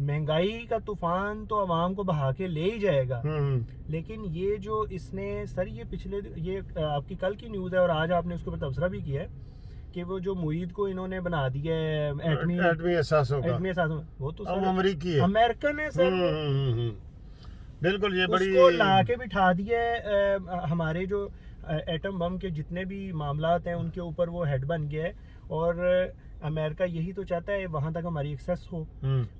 مہنگائی کا طوفان تو عوام کو بہا کے لے ہی جائے گا، لیکن یہ جو اس نے سر یہ آپ کی کل کی نیوز ہے اور آج آپ نے اس کے اوپر تبصرہ بھی کیا ہے کہ وہ جو معید کو انہوں نے بنا دیا ہے ایٹمی اثاثوں وہ تو امریکی ہے، امریکن ہے سر، بالکل یہ بڑی اس کو لا کے بٹھا دیا ہے، ہمارے جو ایٹم بم کے جتنے بھی معاملات ہیں ان کے اوپر وہ ہیڈ بن گیا ہے، اور امریکہ یہی تو چاہتا ہے وہاں تک ہماری ایکسیس ہو،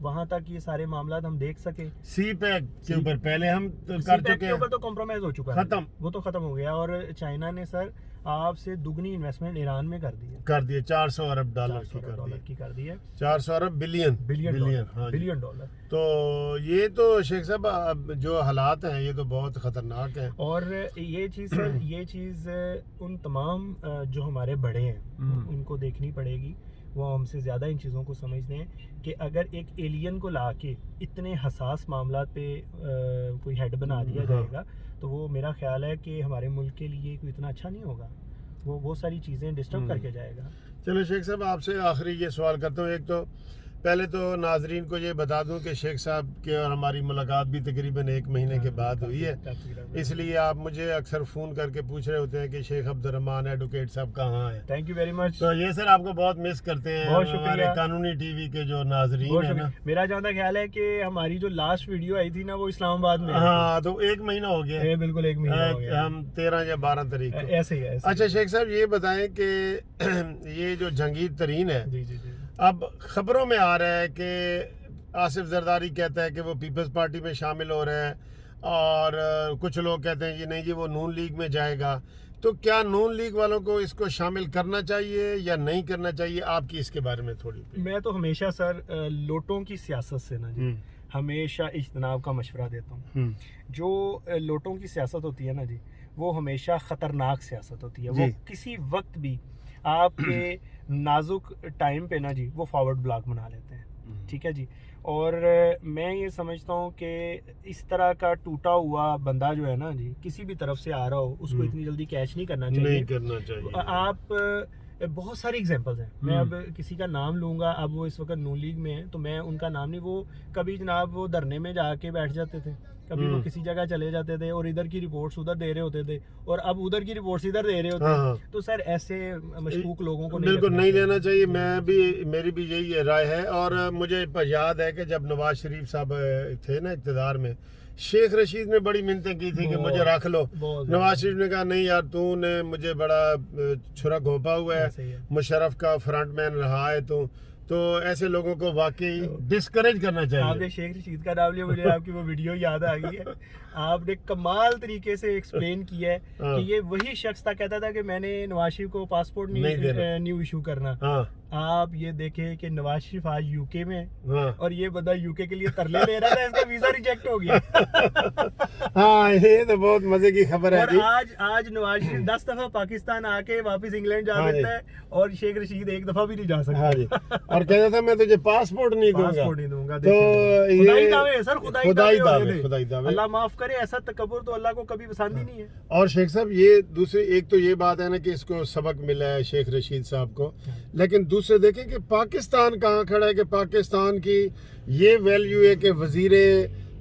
وہاں تک یہ سارے معاملات ہم دیکھ سکیں۔ سی پیک کے اوپر پہلے ہم کر چکے ہیں، تو کمپرومائز ہو چکا ہے، ختم، وہ تو ختم ہو گیا، اور چائنا نے سر آپ سے دگنی انویسٹمنٹ ایران میں کر دی 400 ارب ڈالر کی کر دی ہے، 400 ارب بلین ڈالر۔ تو یہ تو شیخ صاحب جو حالات ہیں یہ تو بہت خطرناک ہیں، اور یہ چیز سر یہ چیز ان تمام جو ہمارے بڑے ہیں ان کو دیکھنی پڑے گی، وہ ہم سے زیادہ ان چیزوں کو سمجھتے ہیں کہ اگر ایک ایلین کو لا کے اتنے حساس معاملات پہ کوئی ہیڈ بنا دیا جائے گا تو وہ میرا خیال ہے کہ ہمارے ملک کے لیے کوئی اتنا اچھا نہیں ہوگا، وہ بہت ساری چیزیں ڈسٹرب کر کے جائے گا۔ چلو شیخ صاحب آپ سے آخری یہ سوال کرتا ہوں، ایک تو پہلے تو ناظرین کو یہ بتا دوں کہ شیخ صاحب کے اور ہماری ملاقات بھی تقریباً 1 مہینے کے بعد ہوئی ہے، اس لیے آپ مجھے اکثر فون کر کے پوچھ رہے ہوتے ہیں کہ شیخ عبد الرحمان ایڈوکیٹ صاحب کہاں ہیں۔ Thank you very much. تو یہ سر آپ کو بہت مس کرتے ہیں، بہت شکریہ، ہمارے قانونی ٹی وی کے جو ناظرین ہیں نا۔ میرا جہاں تک خیال ہے کہ ہماری جو لاسٹ ویڈیو آئی تھی نا وہ اسلام آباد میں، ہاں تو 1 مہینہ ہو گیا، بالکل 1 مہینہ ہو گیا، ہم 13 یا 12 تاریخ کو ایسے ہی ہے۔ اچھا شیخ صاحب یہ بتائیں کہ یہ جو جہانگیر ترین ہے، اب خبروں میں آ رہا ہے کہ آصف زرداری کہتا ہے کہ وہ پیپلز پارٹی میں شامل ہو رہا ہے، اور کچھ لوگ کہتے ہیں کہ نہیں جی وہ نون لیگ میں جائے گا، تو کیا نون لیگ والوں کو اس کو شامل کرنا چاہیے یا نہیں کرنا چاہیے؟ آپ کی اس کے بارے میں تھوڑی۔ میں تو ہمیشہ سر لوٹوں کی سیاست سے نا جی ہمیشہ اجتناب کا مشورہ دیتا ہوں۔ جو لوٹوں کی سیاست ہوتی ہے نا جی وہ ہمیشہ خطرناک سیاست ہوتی ہے، وہ کسی وقت بھی آپ کے نازک ٹائم پہ نا جی وہ فارورڈ بلاک بنا لیتے ہیں، ٹھیک ہے جی۔ اور میں یہ سمجھتا ہوں کہ اس طرح کا ٹوٹا ہوا بندہ جو ہے نا جی کسی بھی طرف سے آ رہا ہو اس کو اتنی جلدی کیچ نہیں کرنا چاہیے۔ آپ بہت ساری ایگزامپلز ہیں، میں اب کسی کا نام لوں گا، اب وہ اس وقت نون لیگ میں ہیں تو میں ان کا نام نہیں، وہ کبھی جناب وہ دھرنے میں جا کے بیٹھ جاتے تھے، کبھی وہ کسی جگہ چلے جاتے تھے اور ادھر کی رپورٹس ادھر دے رہے ہوتے تھے اور اب ادھر کی رپورٹس ادھر دے رہے ہوتے ہیں، تو سر ایسے مشکوک لوگوں کو بالکل نہیں لینا چاہیے۔ میری بھی یہی رائے ہے، اور مجھے یاد ہے کہ جب نواز شریف صاحب تھے نا اقتدار میں، شیخ رشید نے بڑی منتیں کی تھی کہ مجھے رکھ لو، نواز شریف نے کہا نہیں یار تو نے مجھے بڑا چھرا گھونپا ہوا ہے، مشرف کا فرنٹ مین رہا ہے تو ایسے لوگوں کو واقعی ڈسکریج کرنا چاہیے۔ آپ نے شیخ رشید کا نام لیا، مجھے آپ کی وہ ویڈیو یاد آ گئی ہے، آپ نے کمال طریقے سے ایکسپلین کیا ہے کہ یہ وہی شخص تھا کہتا تھا کہ میں نے نواز شریف کو پاسپورٹ نیو ایشو کرنا۔ آپ یہ دیکھیں کہ نواز شریف آج یو کے میں اور یہ بندہ یو کے لیے ترلے لے رہا تھا، اس کا ویزا ریجیکٹ ہو گیا۔ ہاں یہ تو بہت مزے کی خبر ہے۔ اور آج نواز شریف 10 دفعہ پاکستان آ کے واپس انگلینڈ جا سکتا ہے اور شیخ رشید 1 دفعہ بھی نہیں جا سکتا، اور کہتا تھا میں تجھے پاسپورٹ نہیں دوں گا۔ تو خدائی دعوے سر، خدائی دعوے، اللہ معاف کرے، ایسا تکبر تو اللہ کو کبھی پسند ہی نہیں ہے۔ اور شیخ صاحب یہ دوسری ایک تو یہ بات ہے نا کہ اس کو سبق ملا ہے شیخ رشید صاحب کو، لیکن دوسرے دیکھیں کہ پاکستان کہاں کھڑا ہے، کہ پاکستان کی یہ ویلیو ہے کہ وزیر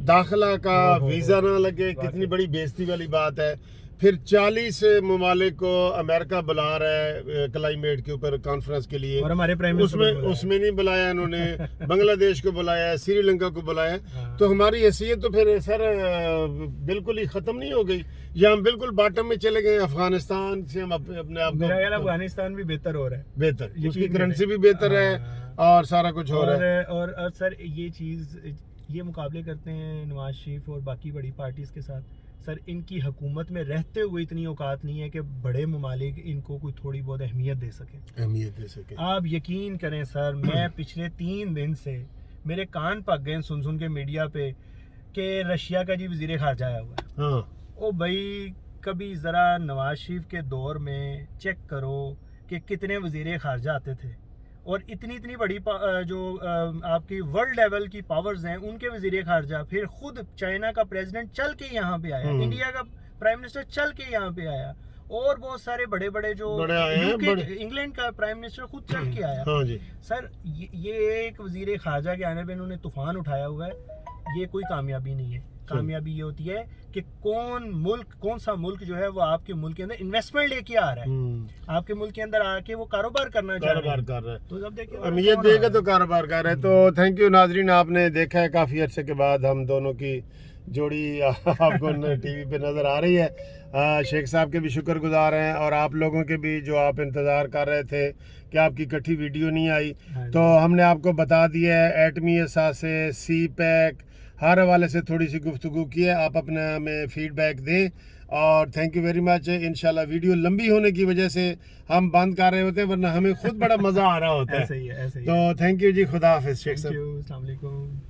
داخلہ کا ویزا نہ لگے، کتنی بڑی بےزتی والی بات ہے۔ پھر 40 ممالک کو امریکہ بلا رہا ہے کلائمیٹ کے اوپر کانفرنس کے لیے، اور ہمارے اس میں نہیں بلایا انہوں نے، بنگلہ دیش کو بلایا، سری لنکا کو بلایا، تو ہماری حیثیت تو پھر سر بالکل ہی ختم نہیں ہو گئی، یا ہم بالکل باٹم میں چلے گئے؟ افغانستان سے ہم اپنے آپ کو، افغانستان بھی بہتر ہو رہا ہے، بہتر، اس کی کرنسی بھی بہتر ہے اور سارا کچھ ہو رہا ہے۔ اور سر یہ چیز یہ مقابلے کرتے ہیں نواز شریف اور باقی بڑی پارٹیز کے ساتھ، سر ان کی حکومت میں رہتے ہوئے اتنی اوقات نہیں ہے کہ بڑے ممالک ان کو کوئی تھوڑی بہت اہمیت دے سکیں۔ آپ یقین کریں سر، میں پچھلے 3 دن سے میرے کان پک گئے سن کے میڈیا پہ کہ رشیا کا جی وزیر خارجہ آیا ہوا ہے۔ او بھائی کبھی ذرا نواز شریف کے دور میں چیک کرو کہ کتنے وزیر خارجہ آتے تھے، اور اتنی بڑی جو آپ کی ورلڈ لیول کی پاورز ہیں ان کے وزیر خارجہ، پھر خود چائنا کا پریزیڈنٹ چل کے یہاں پہ آیا، انڈیا کا پرائم منسٹر چل کے یہاں پہ آیا، اور بہت سارے بڑے بڑے جو انگلینڈ کا پرائم منسٹر خود چل کے آیا. ہاں جی سر یہ ایک وزیر خارجہ کے آنے پہ انہوں نے طوفان اٹھایا ہوا ہے, یہ کوئی کامیابی نہیں ہے. کامیابی یہ ہوتی ہے کہ کون سا ملک جو ہے وہ آپ کے ملک کے اندر انویسٹمنٹ لے کے آ رہا ہے, آپ کے ملک کے اندر آ کے وہ کاروبار کرنا چاہ رہا ہے. تو اب دیکھیں اہمیت دے گا تو کاروبار کر رہے ہیں. تو تھینک یو ناظرین, آپ نے دیکھا ہے کافی عرصے کے بعد ہم دونوں کی جوڑی آپ کو ٹی وی پہ نظر آ رہی ہے. شیخ صاحب کے بھی شکر گزار ہیں, اور آپ لوگوں کے بھی جو آپ انتظار کر رہے تھے کہ آپ کی کٹھی ویڈیو نہیں آئی, تو ہم نے آپ کو بتا دیا ہے. ایٹمی اثاثے, سی پیک, ہر حوالے سے تھوڑی سی گفتگو کی ہے. آپ اپنا ہمیں فیڈ بیک دیں, اور تھینک یو ویری مچ. انشاءاللہ ویڈیو لمبی ہونے کی وجہ سے ہم بند کر رہے ہوتے ہیں, ورنہ ہمیں خود بڑا مزہ آ رہا ہوتا ہے. تو تھینک یو جی, خدا حافظ شیخ صاحب. السلام علیکم.